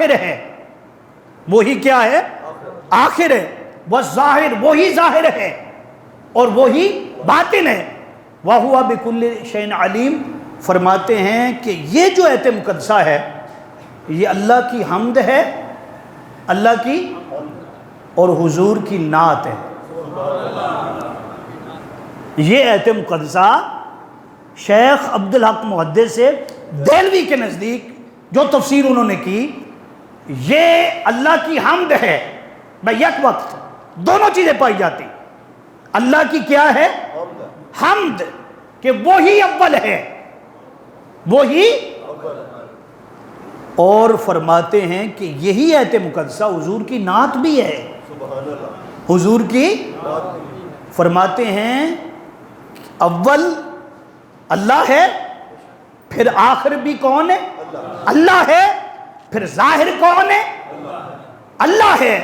آخر ہے، وہی کیا ہے؟ آخر ہے۔ والظاہر، وہی ظاہر ہے اور وہی باطن ہے۔ وَهُوَ بِكُلِّ شَيْءٍ عَلِيمٌ، فرماتے ہیں کہ یہ جو آیت مقدسہ ہے یہ اللہ کی حمد ہے، اللہ کی اور حضور کی نعت ہے۔ یہ آیت مقدسہ شیخ عبدالحق محدث دہلوی کے نزدیک جو تفسیر انہوں نے کی، یہ اللہ کی حمد ہے۔ بھئی یک وقت دونوں چیزیں پائی جاتی، اللہ کی کیا ہے؟ حمد، کہ وہی اول ہے، وہی، اور فرماتے ہیں کہ یہی آیت مقدسہ حضور کی نعت بھی ہے۔ حضور کی فرماتے ہیں اول اللہ ہے، پھر آخر بھی کون ہے؟ اللہ ہے، پھر ظاہر کون ہے؟ اللہ ہے،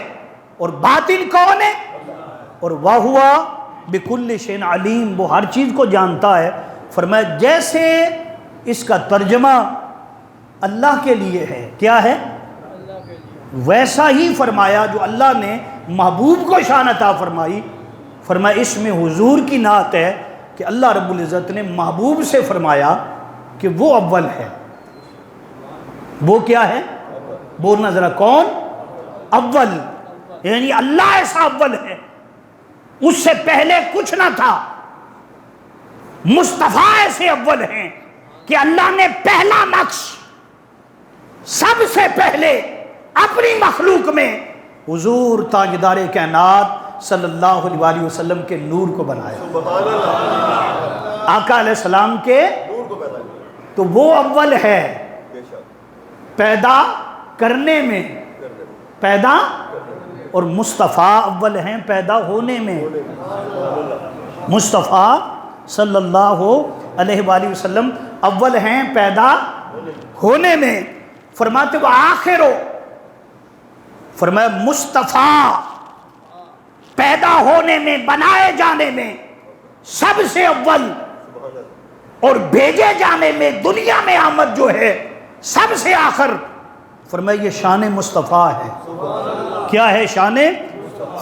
اور باطن کون ہے؟ اور وَهُوَ بِكُلِّ شَيْءٍ عَلِيمٌ، وہ ہر چیز کو جانتا ہے۔ فرمایا جیسے اس کا ترجمہ اللہ کے لیے ہے، کیا ہے؟ ویسا ہی فرمایا جو اللہ نے محبوب کو شان عطا فرمائی، فرمایا اس میں حضور کی نعت ہے کہ اللہ رب العزت نے محبوب سے فرمایا کہ وہ اول ہے۔ وہ کیا ہے؟ بولنا ذرا، کون؟ اول، یعنی اللہ ایسا اول ہے، اس سے پہلے کچھ نہ تھا۔ مصطفیٰ ایسے اول ہیں کہ اللہ نے پہلا نقش سب سے پہلے اپنی مخلوق میں حضور تاجدار کائنات صلی اللہ علیہ وسلم کے نور کو بنایا، آقا علیہ السلام کے نور کو پیدا کیا۔ تو وہ اول ہے پیدا کرنے میں، پیدا، اور مصطفیٰ اول ہیں پیدا ہونے میں۔ مصطفیٰ صلی اللہ علیہ وآلہ وسلم اول ہیں پیدا ہونے میں۔ فرماتے وہ آخر ہو، فرمایا مصطفیٰ پیدا ہونے میں، بنائے جانے میں سب سے اول، اور بھیجے جانے میں، دنیا میں آمد جو ہے سب سے آخر۔ فرمایا یہ شان مصطفیٰ ہے۔ کیا ہے شان؟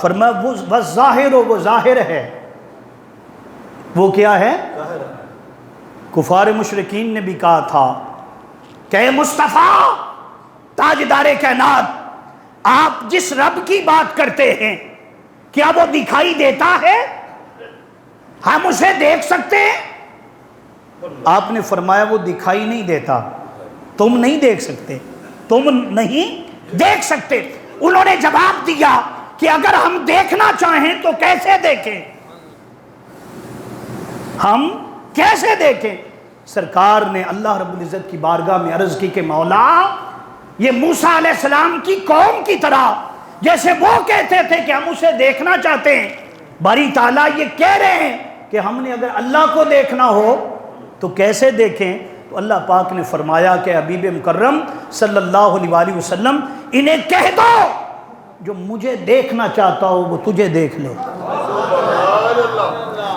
فرمایا وہ ظاہر ہو، وہ ظاہر ہے۔ وہ کیا ہے؟ کفار مشرکین نے بھی کہا تھا کہ اے مصطفیٰ تاجدار کائنات، آپ جس رب کی بات کرتے ہیں کیا وہ دکھائی دیتا ہے؟ ہم اسے دیکھ سکتے ہیں؟ آپ نے فرمایا وہ دکھائی نہیں دیتا، تم نہیں دیکھ سکتے، تم نہیں دیکھ سکتے۔ انہوں نے جواب دیا کہ اگر ہم دیکھنا چاہیں تو کیسے دیکھیں؟ ہم کیسے دیکھیں؟ سرکار نے اللہ رب العزت کی بارگاہ میں عرض کی کہ مولا، یہ موسیٰ علیہ السلام کی قوم کی طرح جیسے وہ کہتے تھے کہ ہم اسے دیکھنا چاہتے ہیں، باری تعالیٰ یہ کہہ رہے ہیں کہ ہم نے اگر اللہ کو دیکھنا ہو تو کیسے دیکھیں؟ تو اللہ پاک نے فرمایا کہ حبیب مکرم صلی اللہ علیہ وآلہ وسلم انہیں کہہ دو جو مجھے دیکھنا چاہتا ہو وہ تجھے دیکھ لے،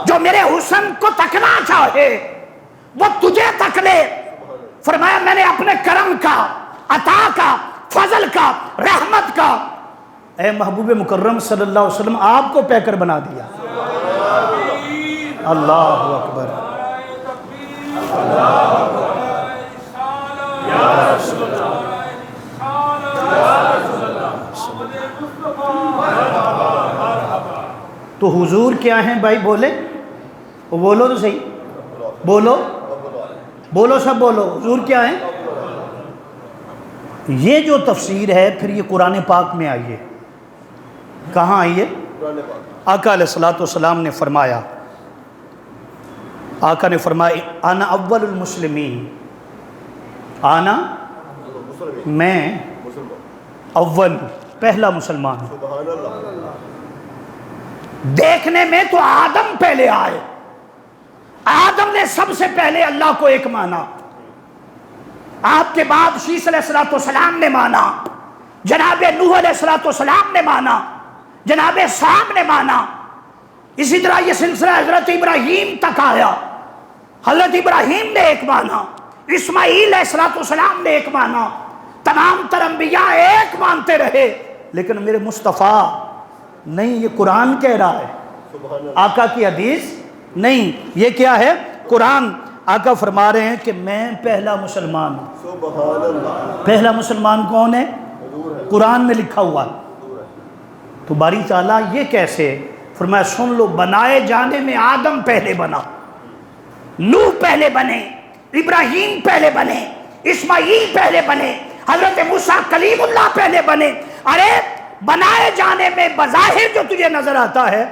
جو میرے حسن کو تکنا چاہے وہ تجھے تک لے۔ فرمایا میں نے اپنے کرم کا، عطا کا، فضل کا، رحمت کا اے محبوب مکرم صلی اللہ علیہ وسلم آپ کو پیکر بنا دیا۔ اللہ اکبر، تو حضور کیا ہیں بھائی؟ بولے، بولو تو صحیح، بولو بولو، سب بولو، حضور کیا ہیں؟ یہ جو تفسیر ہے پھر یہ قرآن پاک میں آئی ہے۔ کہاں آئی ہے؟ آقا علیہ الصلوۃ والسلام نے فرمایا، آقا نے فرمایا انا اول المسلمین، آنا میں اول، پہلا مسلمان ہوں۔ دیکھنے میں تو آدم پہلے آئے، آدم نے سب سے پہلے اللہ کو ایک مانا، آپ کے بعد شیس علیہ السلام نے مانا، جناب نوح علیہ السلام نے مانا، جناب سام نے مانا، اسی طرح یہ سلسلہ حضرت ابراہیم تک آیا، حضرت ابراہیم نے ایک مانا، اسماعیل علیہ السلام نے ایک مانا، تمام تر انبیاء مانتے رہے، لیکن میرے مصطفیٰ نہیں، یہ قرآن کہہ رہا ہے، آقا کی حدیث نہیں، یہ کیا ہے؟ قرآن۔ آقا فرما رہے ہیں کہ میں پہلا مسلمان ہوں۔ پہلا مسلمان کون ہے؟ قرآن میں لکھا ہوا۔ تو باری تعالیٰ یہ کیسے؟ فرمایا سن لو، بنائے جانے میں آدم پہلے بنا، نوح پہلے بنے، ابراہیم پہلے بنے، اسماعیل پہلے بنے، حضرت موسیٰ کلیم اللہ پہلے بنے۔ ارے بنائے جانے میں بظاہر جو تجھے نظر آتا ہے،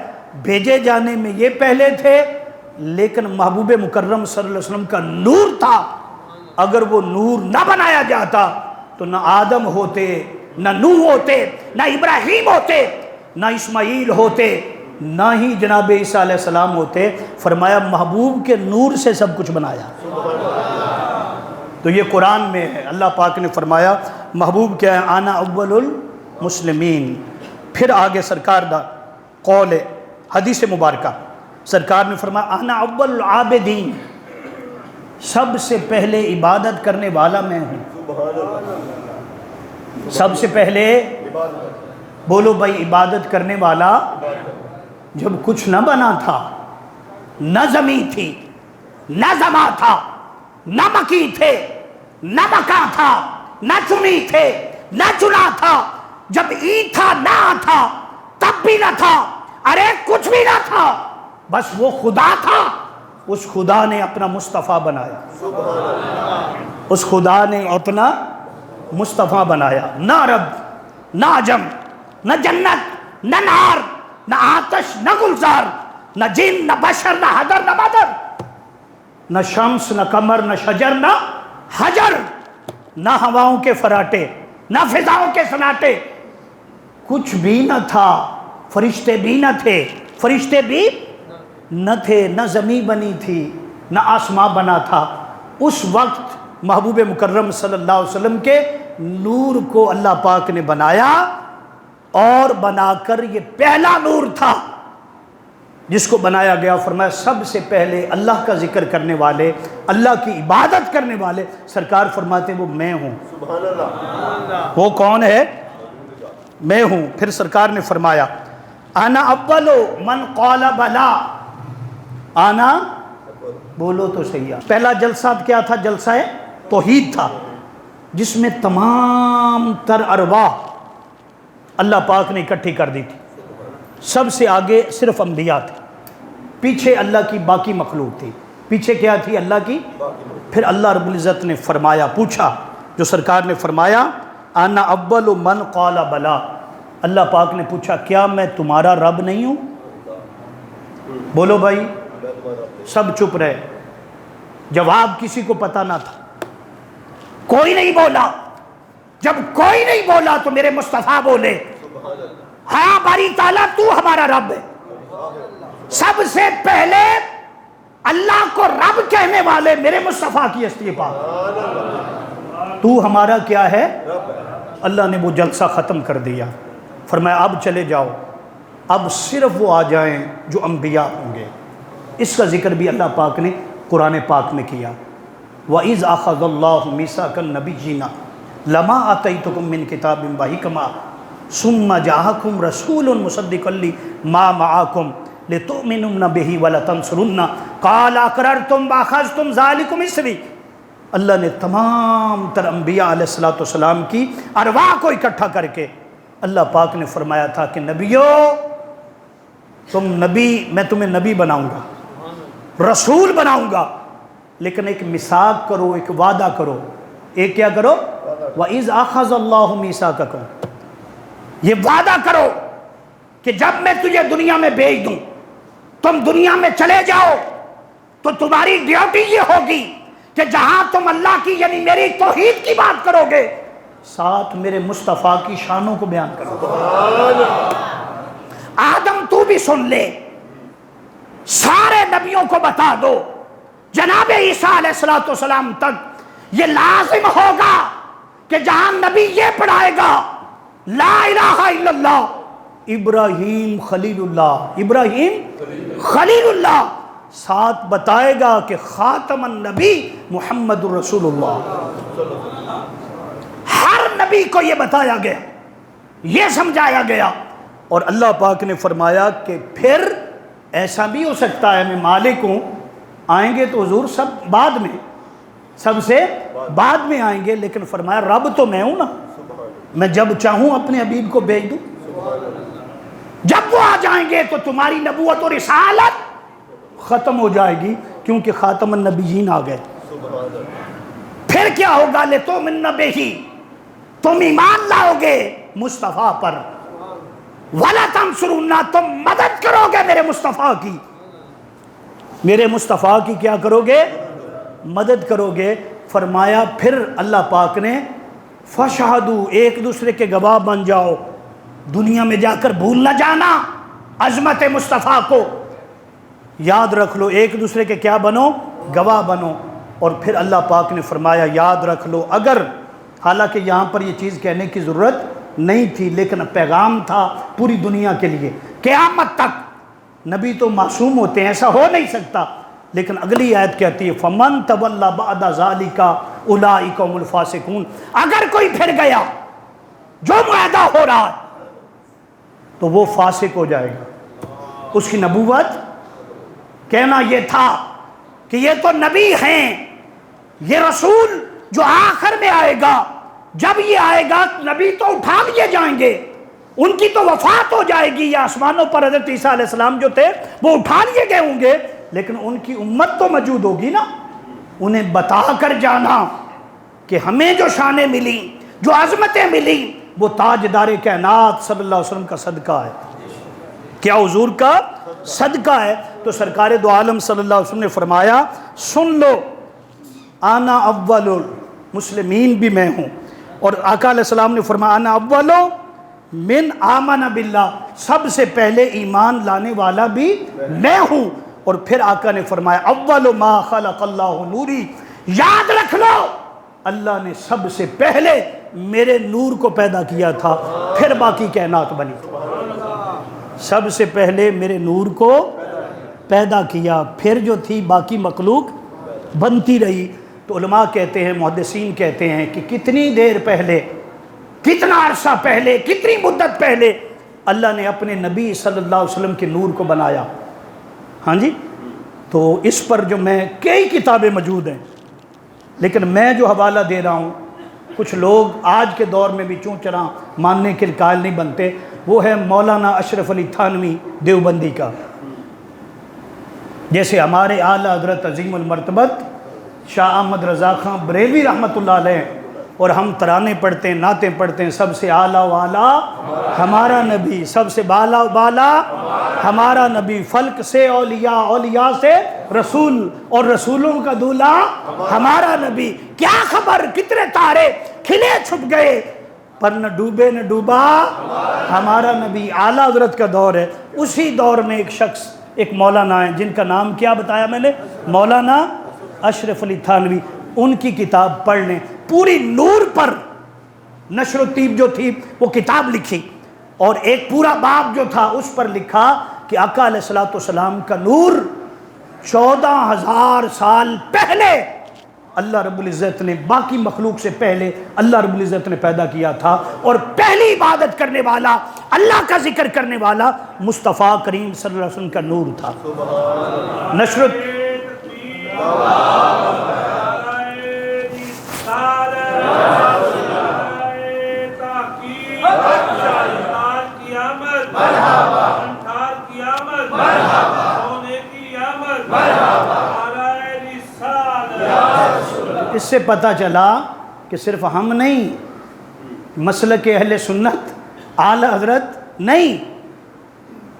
بھیجے جانے میں یہ پہلے تھے، لیکن محبوب مکرم صلی اللہ علیہ وسلم کا نور تھا۔ اگر وہ نور نہ بنایا جاتا تو نہ آدم ہوتے، نہ نوح ہوتے، نہ ابراہیم ہوتے، نہ اسماعیل ہوتے، نہ ہی جناب عیسیٰ علیہ السلام ہوتے۔ فرمایا محبوب کے نور سے سب کچھ بنایا۔ تو یہ قرآن میں ہے، اللہ پاک نے فرمایا محبوب کیا ہے؟ آنا اول المسلمین۔ پھر آگے سرکار دا قول ہے، حدیث مبارکہ، سرکار نے فرمایا آنا اول العابدین، سب سے پہلے عبادت کرنے والا میں ہوں۔ سب سے پہلے بولو بھائی، عبادت کرنے والا جب کچھ نہ بنا تھا، نہ زمین تھی، نہ زما تھا، نہ مکی تھے، نہ مکا تھا، نہ چنی تھے، نہ چنا تھا، جب عید تھا نہ تھا، تب بھی نہ تھا، ارے کچھ بھی نہ تھا، بس وہ خدا تھا۔ اس خدا نے اپنا مصطفیٰ بنایا، اس خدا نے اپنا مصطفیٰ بنایا۔ نہ عرب، نہ عجم، نہ جنت، نہ نار، نہ آتش، نہ گلزار، نہ جن، نہ بشر، نہ حدر، نہ بدر، نہ شمس، نہ قمر، نہ شجر، نہ حجر، نہ ہواؤں کے فراٹے، نہ فضاؤں کے سناٹے، کچھ بھی نہ تھا۔ فرشتے بھی نہ تھے، فرشتے بھی نہ تھے، نہ زمین بنی تھی، نہ آسمان بنا تھا۔ اس وقت محبوب مکرم صلی اللہ علیہ وسلم کے نور کو اللہ پاک نے بنایا، اور بنا کر یہ پہلا نور تھا جس کو بنایا گیا۔ فرمایا سب سے پہلے اللہ کا ذکر کرنے والے، اللہ کی عبادت کرنے والے، سرکار فرماتے وہ میں ہوں۔ سبحان اللہ۔ وہ کون ہے؟ میں ہوں۔ پھر سرکار نے فرمایا انا اول من قال بلا، آنا بولو تو صحیح۔ پہلا جلسہ کیا تھا؟ جلسہ توحید تھا، جس میں تمام تر ارواح اللہ پاک نے اکٹھی کر دی تھی۔ سب سے آگے صرف انبیاء تھے، پیچھے اللہ کی باقی مخلوق تھی۔ پیچھے کیا تھی؟ اللہ کی۔ پھر اللہ رب العزت نے فرمایا، پوچھا جو سرکار نے فرمایا انا اول من قال بلا، اللہ پاک نے پوچھا کیا میں تمہارا رب نہیں ہوں؟ بولو بھائی، سب چپ رہے، جواب کسی کو پتہ نہ تھا، کوئی نہیں بولا۔ جب کوئی نہیں بولا تو میرے مصطفیٰ بولے ہاں باری تعالیٰ تو ہمارا رب ہے۔ سب سے پہلے اللہ کو رب کہنے والے میرے مصطفیٰ کی ہستی پاک، تو ہمارا کیا ہے؟ اللہ نے وہ جلسہ ختم کر دیا۔ فرمایا اب چلے جاؤ، اب صرف وہ آ جائیں جو انبیاء ہوں گے۔ اس کا ذکر بھی اللہ پاک نے قرآن پاک میں کیا۔ وَإِذْ أَخَذَ اللَّهُ مِيثَاقَ النَّبِيِّينَ لَمَا آتَيْتُكُم مِّن كِتَابٍ وَحِكْمَةٍ ثُمَّ جَاءَكُمْ رَسُولٌ مُصَدِّقٌ لِّمَا مَعَكُمْ لِتُؤْمِنُنَّ بِهِ وَلَتَنصُرُنَّ قَالَ أَقْرَرْتُمْ وَأَخَذْتُمْ ذَلِكُمْ إِصْرِي۔ اللہ نے تمام تر انبیاء علیہ السلام کی ارواح کو اکٹھا کر کے اللہ پاک نے فرمایا تھا کہ نبیو، تم نبی، میں تمہیں نبی بناؤں گا، رسول بناؤں گا، لیکن ایک میثاق کرو، ایک وعدہ کرو۔ ایک کیا کرو؟ وَإِذْ أَخَذَ اللَّهُ مِيثَاقَكُمْ، یہ وعدہ کرو کہ جب میں تجھے دنیا میں بھیج دوں، تم دنیا میں چلے جاؤ، تو تمہاری ڈیوٹی یہ ہوگی کہ جہاں تم اللہ کی یعنی میری توحید کی بات کرو گے، ساتھ میرے مصطفیٰ کی شانوں کو بیان کرو۔ آدم تو بھی سن لے، سارے نبیوں کو بتا دو، جناب عیسیٰ علیہ السلام تک یہ لازم ہوگا کہ جہاں نبی یہ پڑھائے گا لا الہ الا اللہ ابراہیم خلیل اللہ، ابراہیم خلیل اللہ، ساتھ بتائے گا کہ خاتم النبی محمد الرسول اللہ۔ ہر نبی کو یہ بتایا گیا یہ سمجھایا گیا۔ اور اللہ پاک نے فرمایا کہ پھر ایسا بھی ہو سکتا ہے میں مالک ہوں، آئیں گے تو حضور سب بعد میں، سب سے بعد میں آئیں گے، لیکن فرمایا رب تو میں ہوں نا، میں جب چاہوں اپنے حبیب کو بھیج دوں۔ جب وہ آ جائیں گے تو تمہاری نبوت اور رسالت ختم ہو جائے گی، کیونکہ خاتم النبیین آ گئے۔ پھر کیا ہوگا؟ لِتُؤْمِنُّ بِهِ، تم ایمان لاؤ گے مصطفیٰ پر، وَلَا تَنْصُرُنَّ، تم مدد کرو گے میرے مصطفیٰ کی، میرے مصطفیٰ کی کیا کرو گے؟ مدد کرو گے۔ فرمایا پھر اللہ پاک نے فَشْهَدُوا، ایک دوسرے کے گواہ بن جاؤ، دنیا میں جا کر بھول نہ جانا عظمت مصطفیٰ کو، یاد رکھ لو، ایک دوسرے کے کیا بنو؟ گواہ بنو۔ اور پھر اللہ پاک نے فرمایا یاد رکھ لو، اگر، حالانکہ یہاں پر یہ چیز کہنے کی ضرورت نہیں تھی، لیکن پیغام تھا پوری دنیا کے لیے، قیامت تک نبی تو معصوم ہوتے ہیں، ایسا ہو نہیں سکتا، لیکن اگلی آیت کہتی ہے فَمَن تَوَلَّى بَعْدَ ذَلِكَ أُولَٰئِكَ هُمُ الْفَاسِقُونَ، اگر کوئی پھر گیا جو معاہدہ ہو رہا ہے تو وہ فاسق ہو جائے گا۔ اس کی نبوت کہنا یہ تھا کہ یہ تو نبی ہیں، یہ رسول جو آخر میں آئے گا، جب یہ آئے گا نبی تو اٹھا لیے جائیں گے، ان کی تو وفات ہو جائے گی، یا آسمانوں پر حضرت عیسیٰ علیہ السلام جو تھے وہ اٹھا لیے گئے ہوں گے، لیکن ان کی امت تو موجود ہوگی نا، انہیں بتا کر جانا کہ ہمیں جو شانیں ملی، جو عظمتیں ملی، وہ تاجدار کائنات صلی اللہ علیہ وسلم کا صدقہ ہے، کیا حضور کا صدقہ ہے۔ تو سرکار دو عالم صلی اللہ علیہ وسلم نے فرمایا سن لو، آنا اول المسلمین بھی میں ہوں، اور آقا علیہ السلام نے فرمایا انا اول من آمن باللہ، سب سے پہلے ایمان لانے والا بھی میں ہوں۔ اور پھر آقا نے فرمایا اول ما خلق اللہ نوری، یاد رکھ لو اللہ نے سب سے پہلے میرے نور کو پیدا کیا تھا، پھر باقی کائنات بنی تھی۔ سب سے پہلے میرے نور کو پیدا کیا، پھر جو تھی باقی مخلوق بنتی رہی۔ تو علماء کہتے ہیں، محدثین کہتے ہیں کہ کتنی دیر پہلے، کتنا عرصہ پہلے، کتنی مدت پہلے اللہ نے اپنے نبی صلی اللہ علیہ وسلم کے نور کو بنایا۔ ہاں جی، تو اس پر جو میں کئی کتابیں موجود ہیں، لیکن میں جو حوالہ دے رہا ہوں، کچھ لوگ آج کے دور میں بھی چوں چراں ماننے کے قائل نہیں بنتے، وہ ہے مولانا اشرف علی تھانوی دیوبندی کا۔ جیسے ہمارے اعلیٰ حضرت عظیم المرتبت شاہ احمد رضا خان بریلوی رحمۃ اللہ علیہ، اور ہم ترانے پڑھتے ہیں، نعتیں پڑھتے ہیں، سب سے اعلیٰ والا ہمارا نبی، سب سے بالا بالا ہمارا نبی، فلک سے اولیاء، اولیاء سے رسول، اور رسولوں کا دولہا ہمارا نبی۔ کیا خبر کتنے تارے کھلے چھپ گئے، پر نہ ڈوبے نہ ڈوبا ہمارا نبی۔ اعلیٰ حضرت کا دور ہے، اسی دور میں ایک شخص، ایک مولانا ہیں جن کا نام کیا بتایا میں نے، مولانا اشرف علی تھانوی، ان کی کتاب پڑھ لیں، پوری نور پر نشر و طیب جو تھی وہ کتاب لکھی، اور ایک پورا باب جو تھا اس پر لکھا کہ آقا علیہ السلام کا نور 14,000 سال پہلے اللہ رب العزت نے، باقی مخلوق سے پہلے اللہ رب العزت نے پیدا کیا تھا، اور پہلی عبادت کرنے والا، اللہ کا ذکر کرنے والا مصطفیٰ کریم صلی اللہ علیہ وسلم کا نور تھا۔ نشرت اس سے پتہ چلا کہ صرف ہم نہیں، مسلک اہل سنت اعلیٰ حضرت نہیں،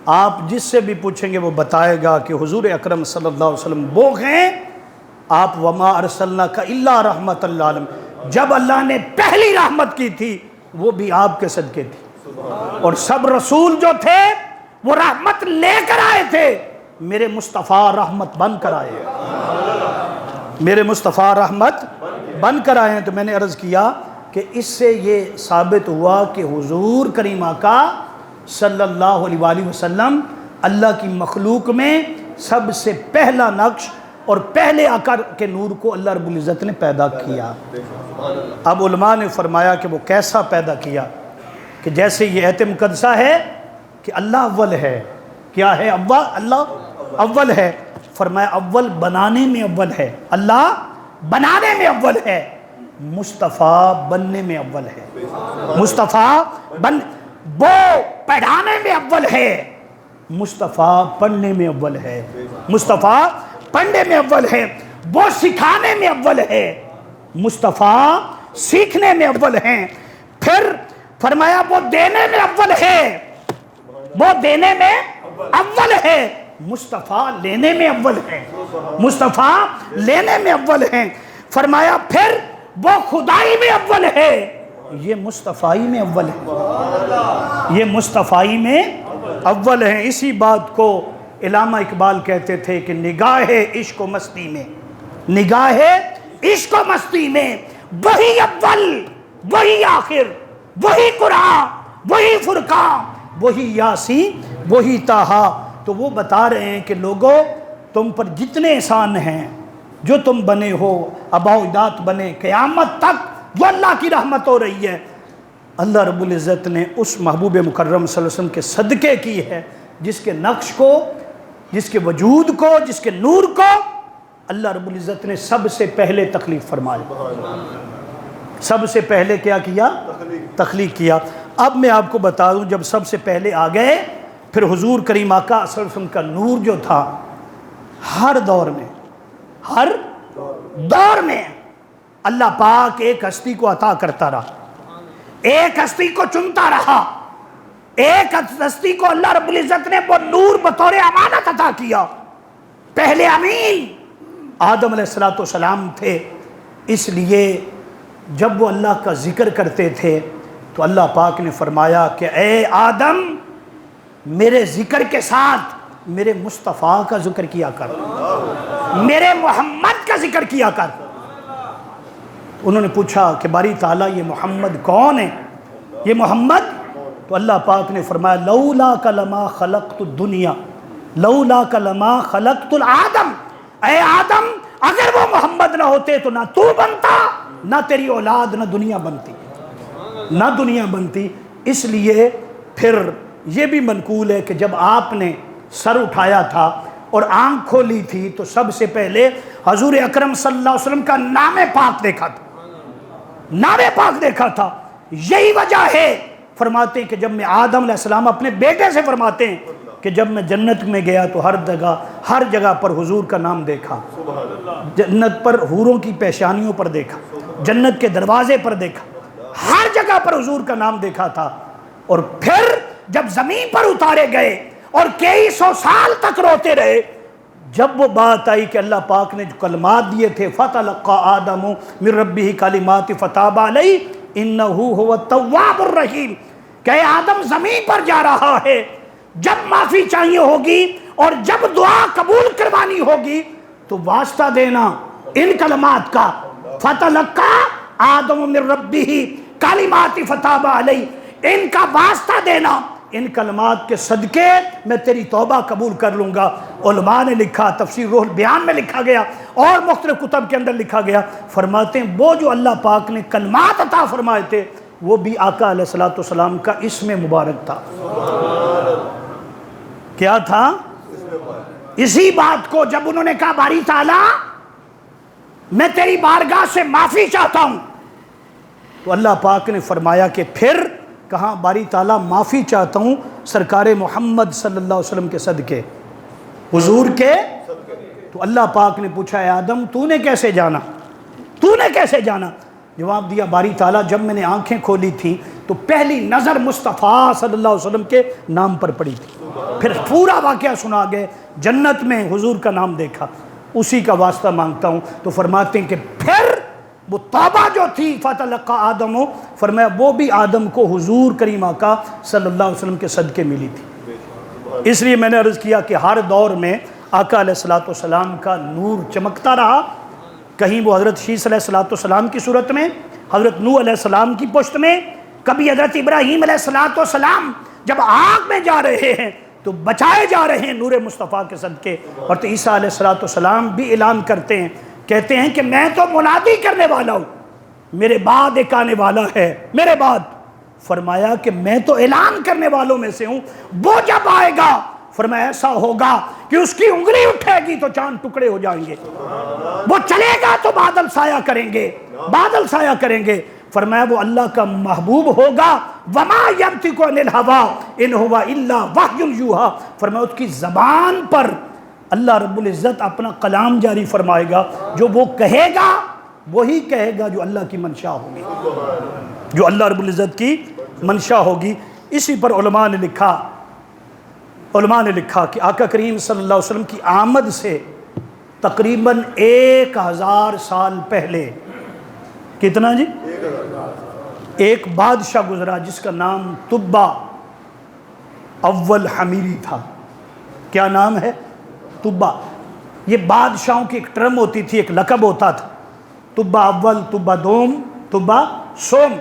آپ جس سے بھی پوچھیں گے وہ بتائے گا کہ حضور اکرم صلی اللہ علیہ وسلم وہ ہیں، آپ وما ارسلناک الا رحمت للعالمین، جب اللہ نے پہلی رحمت کی تھی وہ بھی آپ کے صدقے تھی، اور سب رسول جو تھے وہ رحمت لے کر آئے تھے، میرے مصطفیٰ رحمت بن کر آئے، میرے مصطفیٰ رحمت بن کر آئے ہیں۔ تو میں نے عرض کیا کہ اس سے یہ ثابت ہوا کہ حضور کریم آقا صلی اللہ علیہ وآلہ وسلم اللہ کی مخلوق میں سب سے پہلا نقش اور پہلے آقا کے نور کو اللہ رب العزت نے پیدا کیا۔ اب علماء نے فرمایا کہ وہ کیسا پیدا کیا، کہ جیسے یہ ایت مقدسہ ہے کہ اللہ اول ہے. کیا ہے؟ اللہ اول ہے. فرمایا اول بنانے میں اول ہے. اللہ بنانے میں اول ہے. مصطفیٰ بننے میں اول ہے. مصطفیٰ وہ پڑھانے میں اول ہے. مصطفیٰ پڑھنے میں اول ہے. مصطفیٰ پڑھنے میں اول ہے. وہ سکھانے میں اول ہے. مصطفیٰ سیکھنے میں اول ہیں. پھر فرمایا وہ دینے میں اول ہے. وہ دینے میں اول ہے. مصطفیٰ لینے میں اول ہے. مصطفیٰ لینے میں اول ہیں. فرمایا پھر وہ خدائی میں اول ہے. یہ مصطفیٰ میں اول ہے. یہ مصطفیٰ میں اول ہیں. اسی بات کو علامہ اقبال کہتے تھے کہ نگاہ عشق و مستی میں، نگاہ عشق و مستی میں وہی اول، وہی آخر، وہی قرآن، وہی فرقان، وہی یاسین، وہی طٰہٰ. تو وہ بتا رہے ہیں کہ لوگوں تم پر جتنے احسان ہیں، جو تم بنے ہو، آباء و اجداد بنے، قیامت تک وہ اللہ کی رحمت ہو رہی ہے. اللہ رب العزت نے اس محبوب مکرم صلی اللہ علیہ وسلم کے صدقے کی ہے جس کے نقش کو، جس کے وجود کو، جس کے نور کو اللہ رب العزت نے سب سے پہلے تخلیق فرمایا. سب سے پہلے کیا کیا؟ تخلیق کیا. اب میں آپ کو بتا دوں، جب سب سے پہلے آ گئے، پھر حضور کریم آقا صلی اللہ علیہ وسلم کا نور جو تھا ہر دور میں، ہر دور میں اللہ پاک ایک ہستی کو عطا کرتا رہا، ایک ہستی کو چنتا رہا. ایک ہستی کو اللہ رب العزت نے وہ نور بطور امانت عطا کیا. پہلے امین آدم علیہ السلام تھے. اس لیے جب وہ اللہ کا ذکر کرتے تھے تو اللہ پاک نے فرمایا کہ اے آدم میرے ذکر کے ساتھ میرے مصطفیٰ کا ذکر کیا کر، میرے محمد کا ذکر کیا کر. انہوں نے پوچھا کہ باری تعالیٰ یہ محمد کون ہے؟ یہ محمد؟ تو اللہ پاک نے فرمایا لولا لما خلقت الدنیا، لولا لما خلقت الآدم. اے آدم اگر وہ محمد نہ ہوتے تو نہ تو بنتا، نہ تیری اولاد، نہ دنیا بنتی، نہ دنیا بنتی. اس لیے پھر یہ بھی منقول ہے کہ جب آپ نے سر اٹھایا تھا اور آنکھ کھولی تھی تو سب سے پہلے حضور اکرم صلی اللہ علیہ وسلم کا نام پاک دیکھا تھا، نام پاک دیکھا تھا. یہی وجہ ہے، فرماتے ہیں کہ جب میں آدم علیہ السلام اپنے بیٹے سے فرماتے ہیں کہ جب میں جنت میں گیا تو ہر جگہ پر حضور کا نام دیکھا. جنت پر حوروں کی پیشانیوں پر دیکھا، جنت کے دروازے پر دیکھا، ہر جگہ پر حضور کا نام دیکھا تھا. اور پھر جب زمین پر اتارے گئے اور کئی سو سال تک روتے رہے، جب وہ بات آئی کہ اللہ پاک نے جو کلمات دیے تھے فَتَلَقَّى آدَمُ مِن رَبِّهِ كَلِمَاتٍ فَتَابَ عَلَيْهِ إِنَّهُ هُوَ التَّوَّابُ الرَّحِيمُ. کہ آدم زمین پر جا رہا ہے، جب معافی چاہیے ہوگی اور جب دعا قبول کروانی ہوگی تو واسطہ دینا ان کلمات کا، فَتَلَقَّى آدَمُ مِن رَبِّهِ كَلِمَاتٍ فَتَابَ عَلَيْهِ، ان کا واسطہ دینا، ان کلمات کے صدقے میں تیری توبہ قبول کر لوں گا. علماء نے لکھا، تفسیر روح البیان میں لکھا گیا اور مختلف کتب کے اندر لکھا گیا، فرماتے ہیں وہ جو اللہ پاک نے کلمات عطا فرمائے تھے وہ بھی آقا علیہ السلام کا اسم مبارک تھا. کیا تھا؟ اسی بات کو جب انہوں نے کہا باری تعالیٰ میں تیری بارگاہ سے معافی چاہتا ہوں، تو اللہ پاک نے فرمایا کہ پھر کہاں باری تعالیٰ معافی چاہتا ہوں سرکار محمد صلی اللہ علیہ وسلم کے صدقے، حضور کے. تو اللہ پاک نے پوچھا اے آدم تو نے کیسے جانا، تو نے کیسے جانا؟ جواب دیا باری تعالیٰ جب میں نے آنکھیں کھولی تھی تو پہلی نظر مصطفیٰ صلی اللہ علیہ وسلم کے نام پر پڑی تھی. پھر پورا واقعہ سنا گئے، جنت میں حضور کا نام دیکھا، اسی کا واسطہ مانگتا ہوں. تو فرماتے ہیں کہ پھر وہ توبہ جو تھی فَتَلَقَّى آدَمُ، فرمایا وہ بھی آدم کو حضور کریم آقا صلی اللہ علیہ وسلم کے صدقے ملی تھی. اس لیے میں نے عرض کیا کہ ہر دور میں آقا علیہ السلام کا نور چمکتا رہا. کہیں وہ حضرت شیس علیہ السلام کی صورت میں، حضرت نوح علیہ السلام کی پشت میں، کبھی حضرت ابراہیم علیہ السلام جب آگ میں جا رہے ہیں تو بچائے جا رہے ہیں نور مصطفیٰ کے صدقے. اور تو عیسیٰ علیہ السلام بھی اعلان کرتے ہیں، کہتے ہیں کہ میں تو منادی کرنے والا ہوں، میرے بعد ایک آنے والا ہے، میرے بعد فرمایا کہ میں تو اعلان کرنے والوں میں سے ہوں، وہ جب آئے گا فرمایا ایسا ہوگا کہ اس کی انگلی اٹھے گی تو چاند ٹکڑے ہو جائیں گے، وہ چلے گا تو بادل سایہ کریں گے، بادل سایہ کریں گے۔ فرمایا وہ اللہ کا محبوب ہوگا، وما ينطق عن الهوى ان هو الا وحی یوحی، فرمایا اس کی زبان پر اللہ رب العزت اپنا کلام جاری فرمائے گا، جو وہ کہے گا وہی کہے گا جو اللہ کی منشا ہوگی، جو اللہ رب العزت کی منشا ہوگی۔ اسی پر علماء نے لکھا کہ آقا کریم صلی اللہ علیہ وسلم کی آمد سے تقریباً 1000 سال پہلے، کتنا جی؟ ایک بادشاہ گزرا جس کا نام تبا اول حمیری تھا۔ کیا نام ہے؟ تبا۔ یہ بادشاہوں کی ایک ٹرم ہوتی تھی، ایک لقب ہوتا تھا، تبا اول، تبا دوم، تبا سوم۔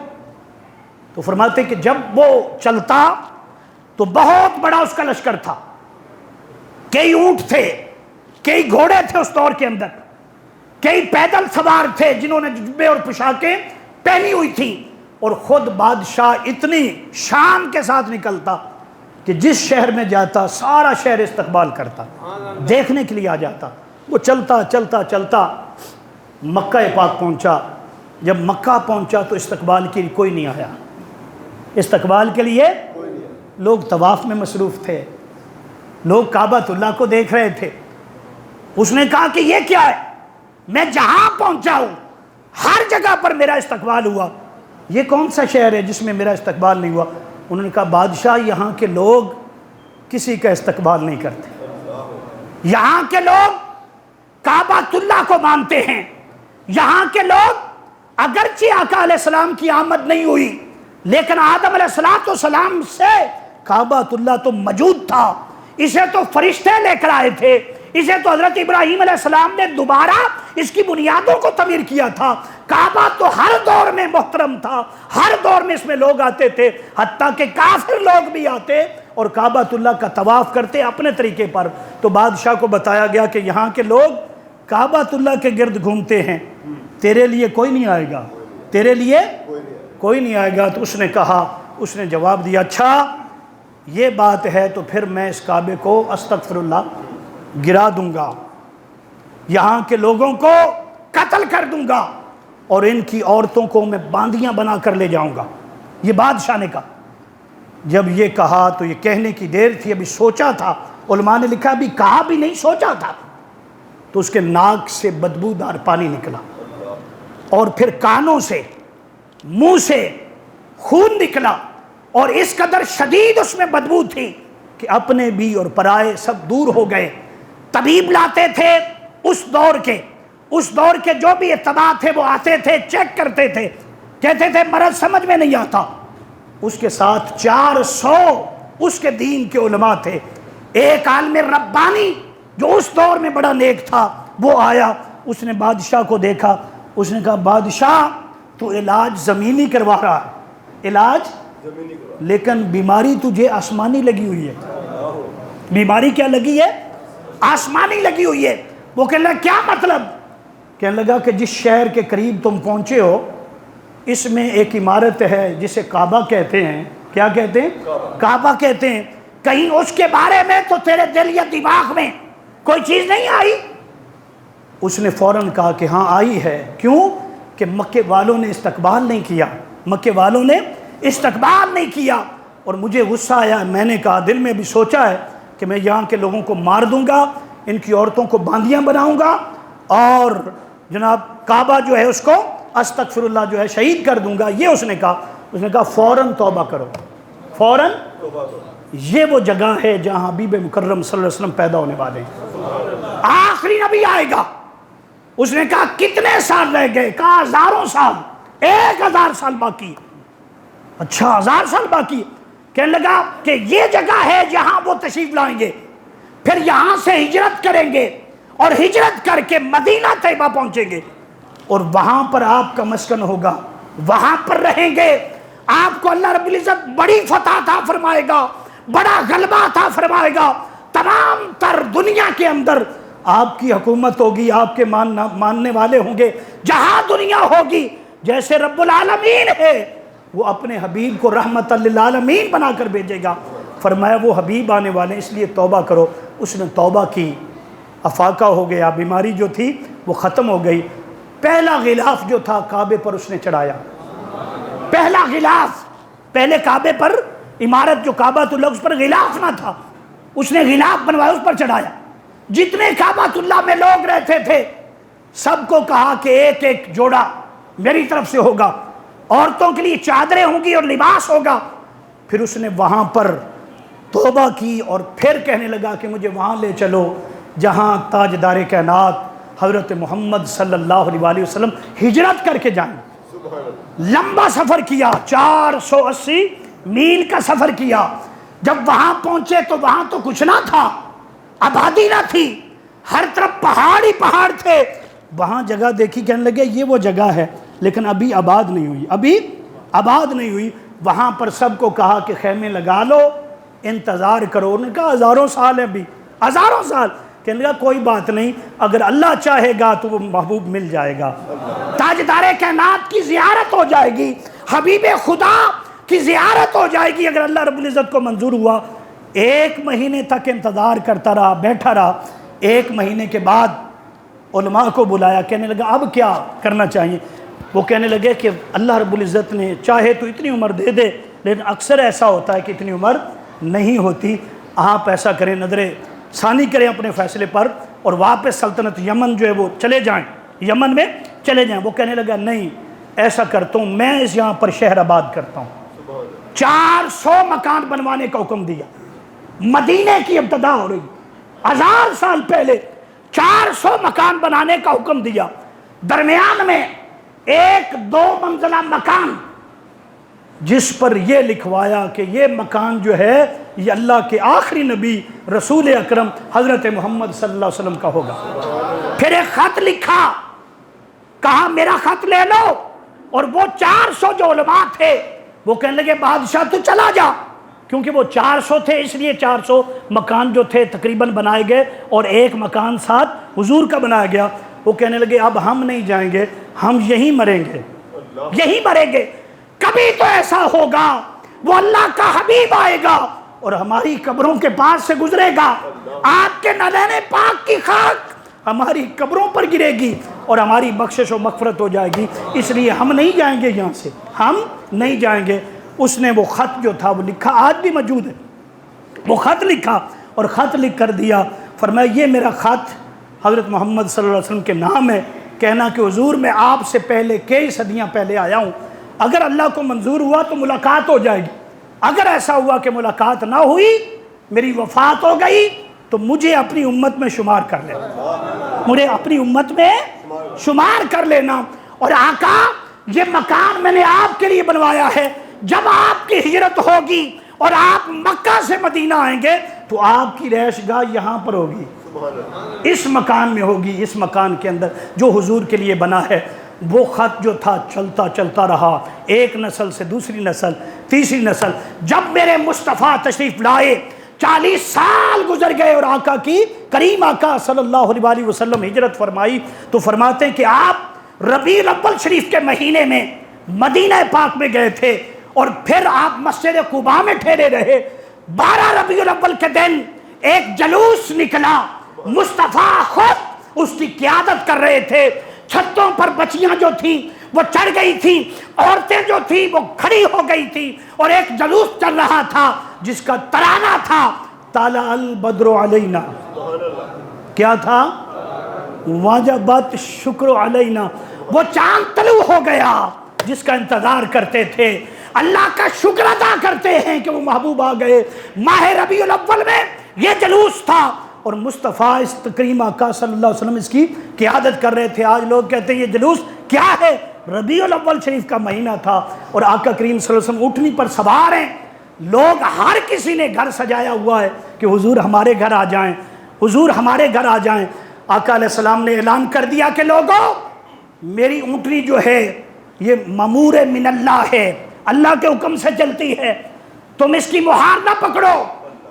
تو فرماتے کہ جب وہ چلتا تو بہت بڑا اس کا لشکر تھا، کئی اونٹ تھے، کئی گھوڑے تھے اس دور کے اندر، کئی پیدل سوار تھے جنہوں نے جبے اور پوشاکیں پہنی ہوئی تھی، اور خود بادشاہ اتنی شان کے ساتھ نکلتا کہ جس شہر میں جاتا سارا شہر استقبال کرتا، دیکھنے کے لیے آ جاتا۔ وہ چلتا چلتا چلتا مکہ پاک پہنچا۔ جب مکہ پہنچا تو استقبال کے لیے کوئی نہیں آیا، استقبال کے لیے لوگ طواف میں مصروف تھے، لوگ کعبۃ اللہ کو دیکھ رہے تھے۔ اس نے کہا کہ یہ کیا ہے، میں جہاں پہنچا ہوں ہر جگہ پر میرا استقبال ہوا، یہ کون سا شہر ہے جس میں میرا استقبال نہیں ہوا؟ انہوں نے کہا بادشاہ یہاں کے لوگ کسی کا استقبال نہیں کرتے، یہاں کے لوگ کعبۃ اللہ کو مانتے ہیں، یہاں کے لوگ اگرچہ آقا علیہ السلام کی آمد نہیں ہوئی لیکن آدم علیہ السلام سے کعبۃ اللہ تو موجود تھا، اسے تو فرشتے لے کر آئے تھے، اسے تو حضرت ابراہیم علیہ السلام نے دوبارہ اس کی بنیادوں کو تعمیر کیا تھا۔ کعبہ تو ہر دور میں محترم تھا، ہر دور میں اس میں لوگ آتے تھے، حتیٰ کہ کافر لوگ بھی آتے اور کعبۃ اللہ کا طواف کرتے اپنے طریقے پر۔ تو بادشاہ کو بتایا گیا کہ یہاں کے لوگ کعبۃ اللہ کے گرد گھومتے ہیں، تیرے لیے کوئی نہیں آئے گا، تیرے لیے کوئی نہیں آئے گا۔ تو اس نے کہا، اس نے جواب دیا اچھا یہ بات ہے تو پھر میں اس کعبے کو استغفر اللہ گرا دوں گا، یہاں کے لوگوں کو قتل کر دوں گا اور ان کی عورتوں کو میں باندیاں بنا کر لے جاؤں گا۔ یہ بادشاہ نے کہا۔ جب یہ کہا تو یہ کہنے کی دیر تھی، ابھی سوچا تھا، علماء نے لکھا ابھی کہا بھی نہیں سوچا تھا، تو اس کے ناک سے بدبودار پانی نکلا اور پھر کانوں سے، منہ سے خون نکلا، اور اس قدر شدید اس میں بدبو تھی کہ اپنے بھی اور پرائے سب دور ہو گئے۔ طبیب لاتے تھے اس دور کے جو بھی اتباع تھے وہ آتے تھے، چیک کرتے تھے، کہتے تھے مرض سمجھ میں نہیں آتا۔ اس کے ساتھ 400 اس کے دین کے علماء تھے، ایک عالم ربانی جو اس دور میں بڑا نیک تھا وہ آیا، اس نے بادشاہ کو دیکھا، اس نے کہا بادشاہ تو علاج زمینی کروا رہا ہے، علاج لیکن بیماری تجھے آسمانی لگی ہوئی ہے۔ بیماری کیا لگی ہے؟ آسمانی لگی ہوئی ہے۔ وہ کہنے لگا کیا مطلب؟ کہنے لگا کہ جس شہر کے قریب تم پہنچے ہو اس میں ایک عمارت ہے جسے کعبہ کہتے ہیں۔ کیا کہتے ہیں؟ کعبہ کہتے ہیں۔ کہیں اس کے بارے میں تو تیرے دل یا دماغ میں کوئی چیز نہیں آئی؟ اس نے فوراً کہا کہ ہاں آئی ہے۔ کیوں؟ کہ مکے والوں نے استقبال نہیں کیا، مکے والوں نے استقبال نہیں کیا، اور مجھے غصہ آیا۔ میں نے کہا دل میں بھی سوچا ہے کہ میں یہاں کے لوگوں کو مار دوں گا، ان کی عورتوں کو باندیاں بناؤں گا، اور جناب کعبہ جو ہے اس کو استغفر اللہ جو ہے شہید کر دوں گا۔ یہ اس نے کہا فوراً توبہ کرو، فوراً۔ یہ وہ جگہ ہے جہاں حبیب مکرم صلی اللہ علیہ وسلم پیدا ہونے والے ہیں، آخری نبی آئے گا۔ اس نے کہا کتنے سال رہ گئے؟ کہا ہزاروں سال، 1000 سال باقی۔ اچھا 1000 سال باقی؟ کہنے لگا کہ یہ جگہ ہے جہاں وہ تشریف لائیں گے، پھر یہاں سے ہجرت کریں گے اور ہجرت کر کے مدینہ طیبہ پہنچیں گے، اور وہاں پر آپ کا مسکن ہوگا، وہاں پر رہیں گے۔ آپ کو اللہ رب العزت بڑی فتح عطا فرمائے گا، بڑا غلبہ عطا فرمائے گا، تمام تر دنیا کے اندر آپ کی حکومت ہوگی، آپ کے ماننے والے ہوں گے۔ جہاں دنیا ہوگی جیسے رب العالمین ہے وہ اپنے حبیب کو رحمت للعالمین بنا کر بھیجے گا۔ فرمایا وہ حبیب آنے والے، اس لیے توبہ کرو۔ اس نے توبہ کی، افاقہ ہو گیا، بیماری جو تھی وہ ختم ہو گئی۔ پہلا غلاف جو تھا کعبے پر اس نے چڑھایا، پہلا غلاف، پہلے کعبے پر عمارت جو کعبۃ اللہ اس پر غلاف نہ تھا، اس نے غلاف بنوایا، اس پر چڑھایا۔ جتنے کعبۃ اللہ میں لوگ رہتے تھے سب کو کہا کہ ایک ایک جوڑا میری طرف سے ہوگا، عورتوں کے لیے چادریں ہوں گی اور لباس ہوگا۔ پھر اس نے وہاں پر توبہ کی اور پھر کہنے لگا کہ مجھے وہاں لے چلو جہاں تاجدار کائنات حضرت محمد صلی اللہ علیہ وآلہ وسلم ہجرت کر کے جائیں۔ لمبا سفر کیا، 480 میل کا سفر کیا۔ جب وہاں پہنچے تو وہاں تو کچھ نہ تھا، آبادی نہ تھی، ہر طرف پہاڑ ہی پہاڑ تھے۔ وہاں جگہ دیکھی، کہنے لگے یہ وہ جگہ ہے لیکن ابھی آباد نہیں ہوئی، ابھی آباد نہیں ہوئی۔ وہاں پر سب کو کہا کہ خیمے لگا لو، انتظار کرو۔ انہوں نے کہا ہزاروں سال ہے، ابھی ہزاروں سال۔ کہنے لگا کوئی بات نہیں، اگر اللہ چاہے گا تو وہ محبوب مل جائے گا، تاجدار کائنات کی زیارت ہو جائے گی، حبیب خدا کی زیارت ہو جائے گی اگر اللہ رب العزت کو منظور ہوا۔ 1 مہینے تک انتظار کرتا رہا، بیٹھا رہا۔ 1 مہینے کے بعد علماء کو بلایا، کہنے لگا اب کیا کرنا چاہیے؟ وہ کہنے لگے کہ اللہ رب العزت نے چاہے تو اتنی عمر دے دے، لیکن اکثر ایسا ہوتا ہے کہ اتنی عمر نہیں ہوتی۔ آپ ایسا کریں، نظر ثانی کریں اپنے فیصلے پر اور واپس سلطنت یمن جو ہے وہ چلے جائیں، یمن میں چلے جائیں۔ وہ کہنے لگا نہیں، ایسا کرتا ہوں میں اس یہاں پر شہر آباد کرتا ہوں۔ 400 مکان بنوانے کا حکم دیا۔ مدینے کی ابتدا ہو رہی، 1000 سال پہلے 400 مکان بنانے کا حکم دیا۔ درمیان میں 1-2 منزلہ مکان جس پر یہ لکھوایا کہ یہ مکان جو ہے یہ اللہ کے آخری نبی رسول اکرم حضرت محمد صلی اللہ علیہ وسلم کا ہوگا۔ پھر ایک خط لکھا، کہا میرا خط لے لو۔ اور وہ 400 جو علماء تھے وہ کہنے لگے بادشاہ تو چلا جا، کیونکہ وہ 400 تھے اس لیے 400 مکان جو تھے تقریباً بنائے گئے اور ایک مکان ساتھ حضور کا بنایا گیا۔ وہ کہنے لگے اب ہم نہیں جائیں گے، ہم یہیں مریں گے، یہیں مریں گے۔ کبھی تو ایسا ہوگا وہ اللہ کا حبیب آئے گا اور ہماری قبروں کے پاس سے گزرے گا، آپ کے نالین پاک کی خاک ہماری قبروں پر گرے گی اور ہماری بخشش و مغفرت ہو جائے گی، اس لیے ہم نہیں جائیں گے یہاں سے، ہم نہیں جائیں گے۔ اس نے وہ خط جو تھا وہ لکھا، آج بھی موجود ہے، وہ خط لکھا اور خط لکھ کر دیا۔ فرمایا یہ میرا خط حضرت محمد صلی اللہ علیہ وسلم کے نام ہے، کہنا کہ حضور میں آپ سے پہلے کئی صدیاں پہلے آیا ہوں، اگر اللہ کو منظور ہوا تو ملاقات ہو جائے گی، اگر ایسا ہوا کہ ملاقات نہ ہوئی، میری وفات ہو گئی تو مجھے اپنی امت میں شمار کر لینا، مجھے اپنی امت میں شمار کر لینا۔ اور آقا یہ مکان میں نے آپ کے لیے بنوایا ہے، جب آپ کی ہجرت ہوگی اور آپ مکہ سے مدینہ آئیں گے تو آپ کی رہائش گاہ یہاں پر ہوگی، اس مکان میں ہوگی، اس مکان کے اندر جو حضور کے لیے بنا ہے۔ وہ خط جو تھا چلتا چلتا رہا، ایک نسل سے دوسری نسل، تیسری نسل۔ جب میرے مصطفیٰ تشریف لائے 40 سال گزر گئے اور آقا کی کریم آقا صلی اللہ علیہ وآلہ وسلم ہجرت فرمائی تو فرماتے ہیں کہ آپ ربیع الاول شریف کے مہینے میں مدینہ پاک میں گئے تھے اور پھر آپ مسجد قباء میں ٹھہرے رہے۔ 12 ربیع الاول کے دن ایک جلوس نکلا، مصطفیٰ خود اس کی قیادت کر رہے تھے۔ چھتوں پر بچیاں جو تھیں وہ چڑھ گئی تھیں، عورتیں جو تھیں وہ کھڑی ہو گئی تھیں اور ایک جلوس چل رہا تھا جس کا ترانہ تھا طلع البدر علینا، کیا تھا؟ وجبت شکر علینا، وہ چاند طلوع ہو گیا جس کا انتظار کرتے تھے، اللہ کا شکر ادا کرتے ہیں کہ وہ محبوب آ گئے۔ ماہ ربیع الاول میں یہ جلوس تھا اور مصطفیٰ اس تکریم آقا صلی اللہ علیہ وسلم اس کی قیادت کر رہے تھے۔ آج لوگ کہتے ہیں یہ جلوس کیا ہے؟ ربیع الاول شریف کا مہینہ تھا اور آقا کریم صلی اللہ علیہ وسلم اٹھنی پر سوار ہیں، لوگ ہر کسی نے گھر سجایا ہوا ہے کہ حضور ہمارے گھر آ جائیں، حضور ہمارے گھر آ جائیں۔ آقا علیہ السلام نے اعلان کر دیا کہ لوگوں میری اونٹنی جو ہے یہ مامور من اللہ ہے، اللہ کے حکم سے چلتی ہے، تم اس کی مہار نہ پکڑو،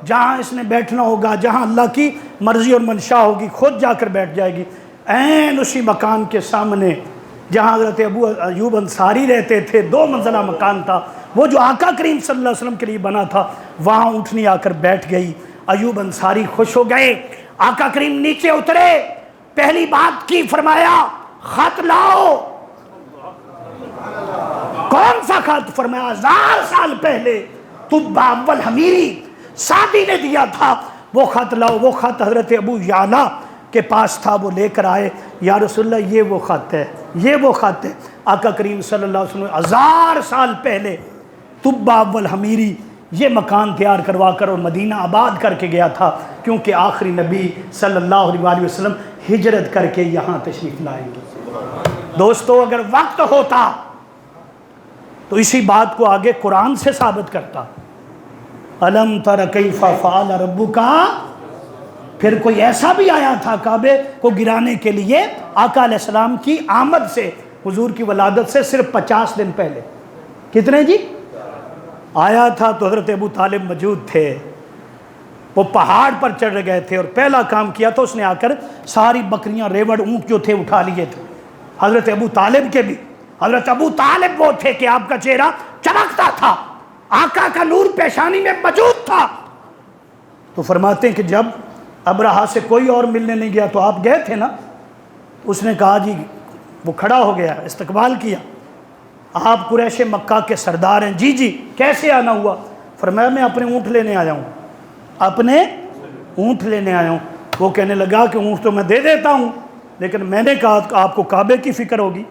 جہاں اس نے بیٹھنا ہوگا، جہاں اللہ کی مرضی اور منشا ہوگی خود جا کر بیٹھ جائے گی۔ عین اسی مکان کے سامنے جہاں حضرت ابو ایوب انصاری رہتے تھے، 2 منزلہ مکان تھا، وہ جو آقا کریم صلی اللہ علیہ وسلم کے لیے بنا تھا، وہاں اونٹنی آ کر بیٹھ گئی۔ ایوب انصاری خوش ہو گئے، آقا کریم نیچے اترے، پہلی بات کی، فرمایا خط لاؤ۔ کون سا خط؟ فرمایا 1000 سال پہلے تبا اول حمیری سعدی نے دیا تھا، وہ خط لاؤ۔ وہ خط حضرت ابو یعلا کے پاس تھا، وہ لے کر آئے، یا رسول اللہ یہ وہ خط ہے، یہ وہ خط ہے۔ آقا کریم صلی اللہ علیہ وسلم 1000 سال پہلے تبا اول حمیری یہ مکان تیار کروا کر اور مدینہ آباد کر کے گیا تھا، کیونکہ آخری نبی صلی اللہ علیہ وسلم ہجرت کر کے یہاں تشریف لائیں گے۔ دوستو اگر وقت ہوتا تو اسی بات کو آگے قرآن سے ثابت کرتا۔ الم تر کیف فعل ربک، پھر کوئی ایسا بھی آیا تھا کعبے کو گرانے کے لیے آقا علیہ السلام کی آمد سے، حضور کی ولادت سے صرف 50 دن پہلے۔ کتنے جی؟ آیا تھا تو حضرت ابو طالب موجود تھے، وہ پہاڑ پر چڑھ گئے تھے، اور پہلا کام کیا تو اس نے آ کر ساری بکریاں، ریوڑ، اونٹ جو تھے اٹھا لیے تھے۔ حضرت ابو طالب کے بھی، حضرت ابو طالب وہ تھے کہ آپ کا چہرہ چمکتا تھا، آقا کا نور پیشانی میں موجود تھا۔ تو فرماتے ہیں کہ جب ابرہہ سے کوئی اور ملنے نہیں گیا تو آپ گئے تھے نا، اس نے کہا جی، وہ کھڑا ہو گیا، استقبال کیا، آپ قریش مکہ کے سردار ہیں، جی جی کیسے آنا ہوا؟ فرمایا میں اپنے اونٹ لینے آیا ہوں، اپنے اونٹ لینے آیا ہوں۔ وہ کہنے لگا کہ اونٹ تو میں دے دیتا ہوں، لیکن میں نے کہا کہ آپ کو کعبے کی فکر ہوگی،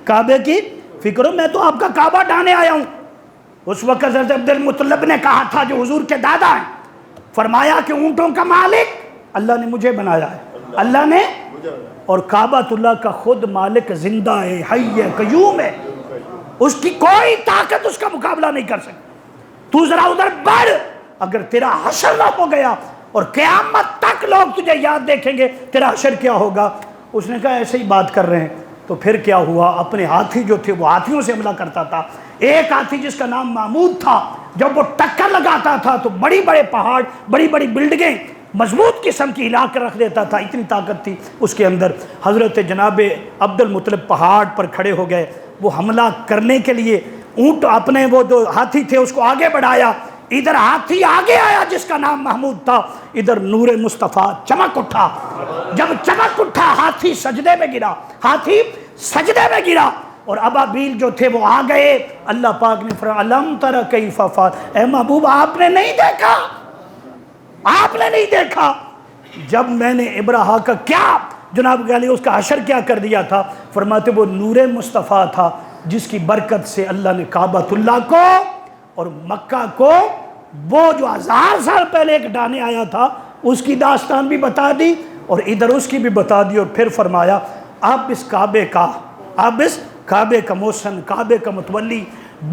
کعبے کی فکر ہو، میں تو آپ کا کعبہ ڈھانے آیا ہوں۔ اس وقت حضرت عبد المطلب نے کہا تھا جو حضور کے دادا ہیں، فرمایا کہ اونٹوں کا مالک اللہ نے مجھے بنایا ہے، اللہ نے، اور کعبۃ اللہ کا خود مالک زندہ ہے، حی ہے، قیوم ہے، اس کی کوئی طاقت اس کا مقابلہ نہیں کر سکتی۔ تو ذرا ادھر بڑھ، اگر تیرا حشر نہ ہو گیا اور قیامت تک لوگ تجھے یاد دیکھیں گے، تیرا حشر کیا ہوگا؟ اس نے کہا ایسے ہی بات کر رہے ہیں۔ تو پھر کیا ہوا؟ اپنے ہاتھی جو تھے وہ ہاتھیوں سے حملہ کرتا تھا۔ ایک ہاتھی جس کا نام محمود تھا، جب وہ ٹکر لگاتا تھا تو بڑی بڑے پہاڑ، بڑی بڑی بلڈنگیں مضبوط قسم کی ہلا کر رکھ دیتا تھا، اتنی طاقت تھی اس کے اندر۔ حضرت جناب عبد المطلب پہاڑ پر کھڑے ہو گئے، وہ حملہ کرنے کے لیے اونٹ اپنے وہ جو ہاتھی تھے اس کو آگے بڑھایا، ادھر ہاتھی آگے آیا جس کا نام محمود تھا، ادھر نور مصطفیٰ چمک اٹھا۔ جب چمک اٹھا ہاتھی سجدے میں گرا، ہاتھی سجدے میں گرا، اور ابابیل جو تھے وہ آ گئے۔ اللہ پاک نے فرمایا الم تر کیف فعل، اے محبوب آپ نے نہیں دیکھا، آپ نے نہیں دیکھا جب میں نے ابرہہ کا کیا جناب گالی اس کا حشر کیا کر دیا تھا؟ فرماتے وہ نور مصطفیٰ تھا جس کی برکت سے اللہ نے کعبۃ اللہ کو اور مکہ کو، وہ جو 1000 سال پہلے ایک ڈانے آیا تھا اس کی داستان بھی بتا دی، اور ادھر اس کی بھی بتا دی، اور پھر فرمایا اب اس کعبے کا، اب اس کعبے کا موسن، کعبے کا متولی،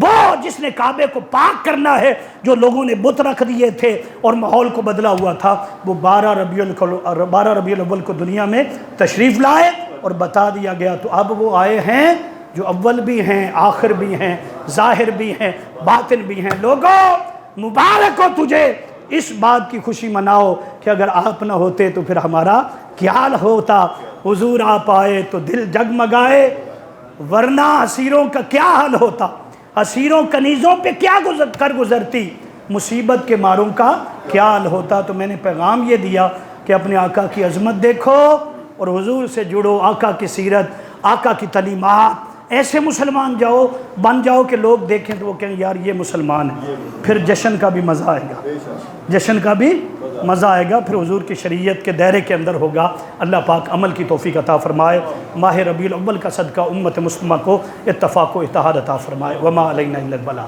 وہ جس نے کعبے کو پاک کرنا ہے، جو لوگوں نے بت رکھ دیے تھے اور ماحول کو بدلا ہوا تھا، وہ 12 ربیع الاول کو دنیا میں تشریف لائے اور بتا دیا گیا۔ تو اب وہ آئے ہیں جو اول بھی ہیں، آخر بھی ہیں، ظاہر بھی ہیں، باطن بھی ہیں۔ لوگوں مبارک ہو تجھے، اس بات کی خوشی مناؤ کہ اگر آپ نہ ہوتے تو پھر ہمارا کیا حال ہوتا۔ حضور آپ آئے تو دل جگمگائے، ورنہ اسیروں کا کیا حال ہوتا، اسیروں کنیزوں پہ کیا گزرتی، مصیبت کے ماروں کا کیا حال ہوتا۔ تو میں نے پیغام یہ دیا کہ اپنے آقا کی عظمت دیکھو اور حضور سے جڑو، آقا کی سیرت، آقا کی تعلیمات، ایسے مسلمان بن جاؤ کہ لوگ دیکھیں تو وہ کہیں یار یہ مسلمان ہے۔ پھر جشن کا بھی مزہ آئے گا، جشن کا بھی مزہ آئے گا، پھر حضور کی شریعت کے دائرے کے اندر ہوگا۔ اللہ پاک عمل کی توفیق عطا فرمائے، ماہ ربیع الاول کا صدقہ امت مسلمہ کو اتفاق و اتحاد عطا فرمائے۔ وما علینا الا البلاغ۔